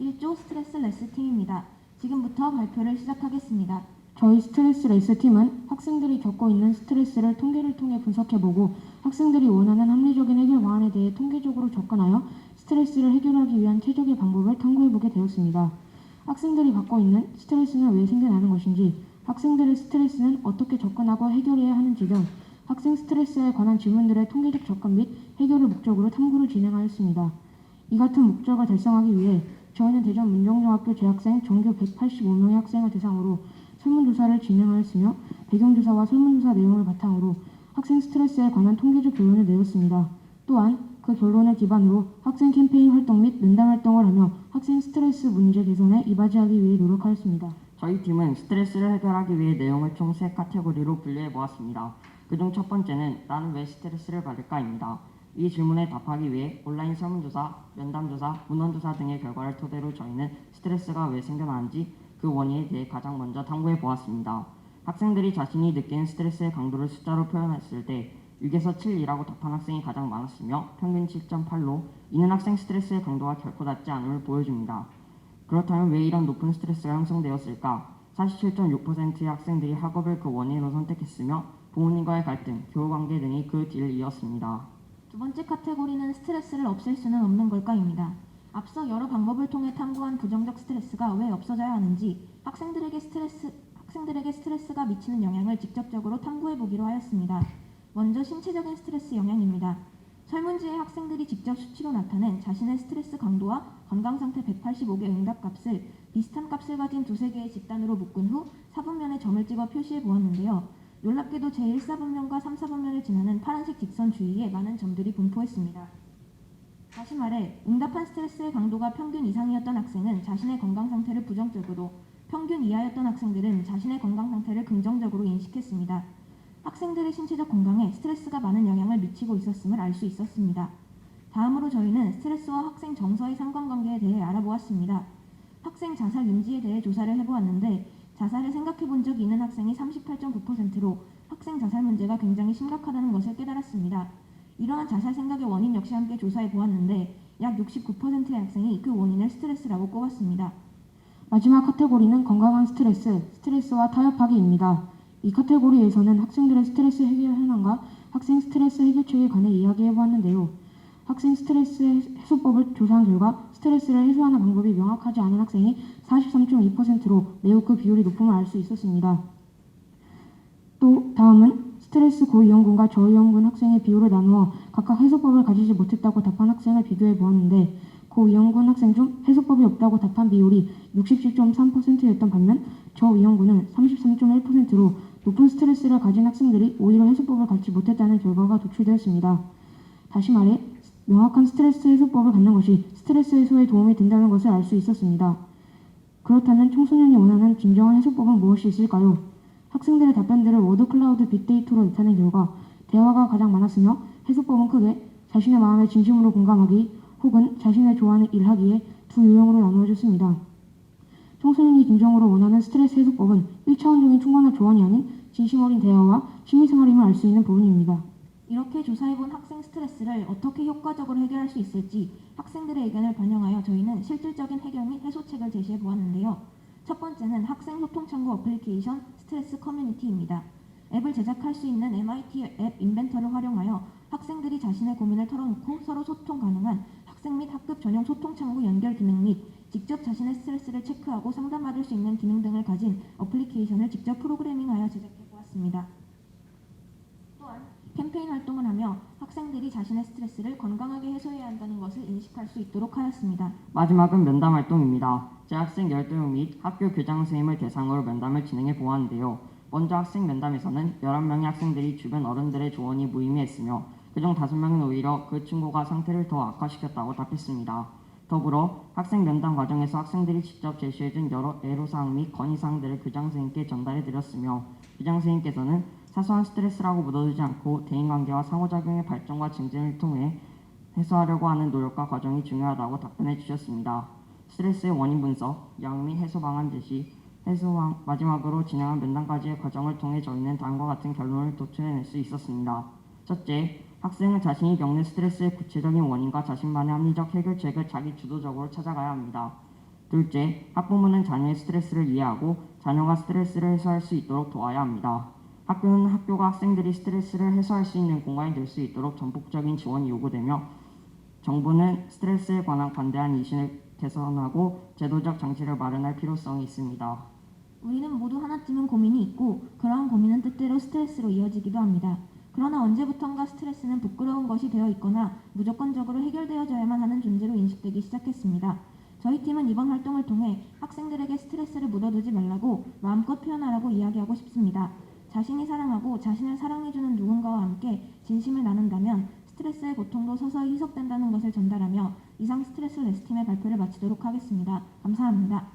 1조 스트레스 레스 팀입니다. 지금부터 발표를 시작하겠습니다. 저희 스트레스 레스 팀은 학생들이 겪고 있는 스트레스를 통계를 통해 분석해보고 학생들이 원하는 합리적인 해결 방안에 대해 통계적으로 접근하여 스트레스를 해결하기 위한 최적의 방법을 탐구해보게 되었습니다. 학생들이 받고 있는 스트레스는 왜 생겨나는 것인지, 학생들의 스트레스는 어떻게 접근하고 해결해야 하는지 등 학생 스트레스에 관한 질문들의 통계적 접근 및 해결을 목적으로 탐구를 진행하였습니다. 이 같은 목적을 달성하기 위해 저희는 대전 문정중학교 재학생 전교 185명의 학생을 대상으로 설문조사를 진행하였으며 배경조사와 설문조사 내용을 바탕으로 학생 스트레스에 관한 통계적 결론을 내렸습니다. 또한 그 결론을 기반으로 학생 캠페인 활동 및 면담 활동을 하며 학생 스트레스 문제 개선에 이바지하기 위해 노력하였습니다. 저희 팀은 스트레스를 해결하기 위해 내용을 총 3카테고리로 분류해 보았습니다. 그중 첫 번째는 나는 왜 스트레스를 받을까입니다. 이 질문에 답하기 위해 온라인 설문조사, 면담조사, 문헌조사 등의 결과를 토대로 저희는 스트레스가 왜 생겨나는지 그 원인에 대해 가장 먼저 탐구해 보았습니다. 학생들이 자신이 느끼는 스트레스의 강도를 숫자로 표현했을 때 6에서 7이라고 답한 학생이 가장 많았으며 평균 7.8로 이는 학생 스트레스의 강도가 결코 낮지 않음을 보여줍니다. 그렇다면 왜 이런 높은 스트레스가 형성되었을까? 47.6%의 학생들이 학업을 그 원인으로 선택했으며 부모님과의 갈등, 교우관계 등이 그 뒤를 이었습니다. 두 번째 카테고리는 스트레스를 없앨 수는 없는 걸까입니다. 앞서 여러 방법을 통해 탐구한 부정적 스트레스가 왜 없어져야 하는지 학생들에게 스트레스가 미치는 영향을 직접적으로 탐구해 보기로 하였습니다. 먼저 신체적인 스트레스 영향입니다. 설문지에 학생들이 직접 수치로 나타낸 자신의 스트레스 강도와 건강상태 185개 응답값을 비슷한 값을 가진 두세 개의 집단으로 묶은 후 4분면에 점을 찍어 표시해 보았는데요. 놀랍게도 제1사분면과 3사분면을 지나는 파란색 직선 주위에 많은 점들이 분포했습니다. 다시 말해 응답한 스트레스의 강도가 평균 이상이었던 학생은 자신의 건강상태를 부정적으로, 평균 이하였던 학생들은 자신의 건강상태를 긍정적으로 인식했습니다. 학생들의 신체적 건강에 스트레스가 많은 영향을 미치고 있었음을 알 수 있었습니다. 다음으로 저희는 스트레스와 학생 정서의 상관관계에 대해 알아보았습니다. 학생 자살 인지에 대해 조사를 해보았는데 자살을 생각해 본 적이 있는 학생이 38.9%로 학생 자살 문제가 굉장히 심각하다는 것을 깨달았습니다. 이러한 자살 생각의 원인 역시 함께 조사해 보았는데 약 69%의 학생이 그 원인을 스트레스라고 꼽았습니다. 마지막 카테고리는 건강한 스트레스와 타협하기입니다. 이 카테고리에서는 학생들의 스트레스 해결 현황과 학생 스트레스 해결책에 관해 이야기해 보았는데요. 학생 스트레스 해소법을 조사한 결과 스트레스를 해소하는 방법이 명확하지 않은 학생이 43.2%로 매우 그 비율이 높음을 알 수 있었습니다. 또 다음은 스트레스 고위험군과 저위험군 학생의 비율을 나누어 각각 해소법을 가지지 못했다고 답한 학생을 비교해 보았는데 고위험군 학생 중 해소법이 없다고 답한 비율이 67.3%였던 반면 저위험군은 33.1%로 높은 스트레스를 가진 학생들이 오히려 해소법을 갖지 못했다는 결과가 도출되었습니다. 다시 말해 명확한 스트레스 해소법을 갖는 것이 스트레스 해소에 도움이 된다는 것을 알 수 있었습니다. 그렇다면 청소년이 원하는 진정한 해소법은 무엇이 있을까요? 학생들의 답변들을 워드클라우드 빅데이터로 나타낸 결과 대화가 가장 많았으며 해소법은 크게 자신의 마음에 진심으로 공감하기 혹은 자신의 좋아하는 일 하기에 두 유형으로 나누어졌습니다. 청소년이 진정으로 원하는 스트레스 해소법은 1차원적인 충분한 조언이 아닌 진심 어린 대화와 취미생활임을 알 수 있는 부분입니다. 이렇게 조사해본 학생 스트레스를 어떻게 효과적으로 해결할 수 있을지 학생들의 의견을 반영하여 저희는 실질적인 해결 및 해소책을 제시해 보았는데요. 첫 번째는 학생 소통 창구 어플리케이션 스트레스 커뮤니티입니다. 앱을 제작할 수 있는 MIT 앱 인벤터를 활용하여 학생들이 자신의 고민을 털어놓고 서로 소통 가능한 학생 및 학급 전용 소통 창구 연결 기능 및 직접 자신의 스트레스를 체크하고 상담받을 수 있는 기능 등을 가진 어플리케이션을 직접 프로그래밍하여 제작해 보았습니다. 또한 캠페인 활동을 하며 학생들이 자신의 스트레스를 건강하게 해소해야 한다는 것을 인식할 수 있도록 하였습니다. 마지막은 면담 활동입니다. 재학생 12명 및 학교 교장 선생님을 대상으로 면담을 진행해 보았는데요. 먼저 학생 면담에서는 11명의 학생들이 주변 어른들의 조언이 무의미했으며 그중 5명은 오히려 그 친구가 상태를 더 악화시켰다고 답했습니다. 더불어 학생 면담 과정에서 학생들이 직접 제시해준 여러 애로사항 및 건의사항들을 교장 선생님께 전달해 드렸으며 교장 선생님께서는 사소한 스트레스라고 묻어두지 않고 대인관계와 상호작용의 발전과 증진을 통해 해소하려고 하는 노력과 과정이 중요하다고 답변해 주셨습니다. 스트레스의 원인 분석, 양 및 해소 방안 제시, 마지막으로 진행한 면담까지의 과정을 통해 저희는 다음과 같은 결론을 도출해낼 수 있었습니다. 첫째, 학생은 자신이 겪는 스트레스의 구체적인 원인과 자신만의 합리적 해결책을 자기 주도적으로 찾아가야 합니다. 둘째, 학부모는 자녀의 스트레스를 이해하고 자녀가 스트레스를 해소할 수 있도록 도와야 합니다. 학교는 학교가 학생들이 스트레스를 해소할 수 있는 공간이 될 수 있도록 전폭적인 지원이 요구되며 정부는 스트레스에 관한 관대한 이신을 개선하고 제도적 장치를 마련할 필요성이 있습니다. 우리는 모두 하나쯤은 고민이 있고 그러한 고민은 때때로 스트레스로 이어지기도 합니다. 그러나 언제부턴가 스트레스는 부끄러운 것이 되어 있거나 무조건적으로 해결되어져야만 하는 존재로 인식되기 시작했습니다. 저희 팀은 이번 활동을 통해 학생들에게 스트레스를 묻어두지 말라고 마음껏 표현하라고 이야기하고 싶습니다. 자신이 사랑하고 자신을 사랑해주는 누군가와 함께 진심을 나눈다면 스트레스의 고통도 서서히 희석된다는 것을 전달하며 이상 스트레스 레스 팀의 발표를 마치도록 하겠습니다. 감사합니다.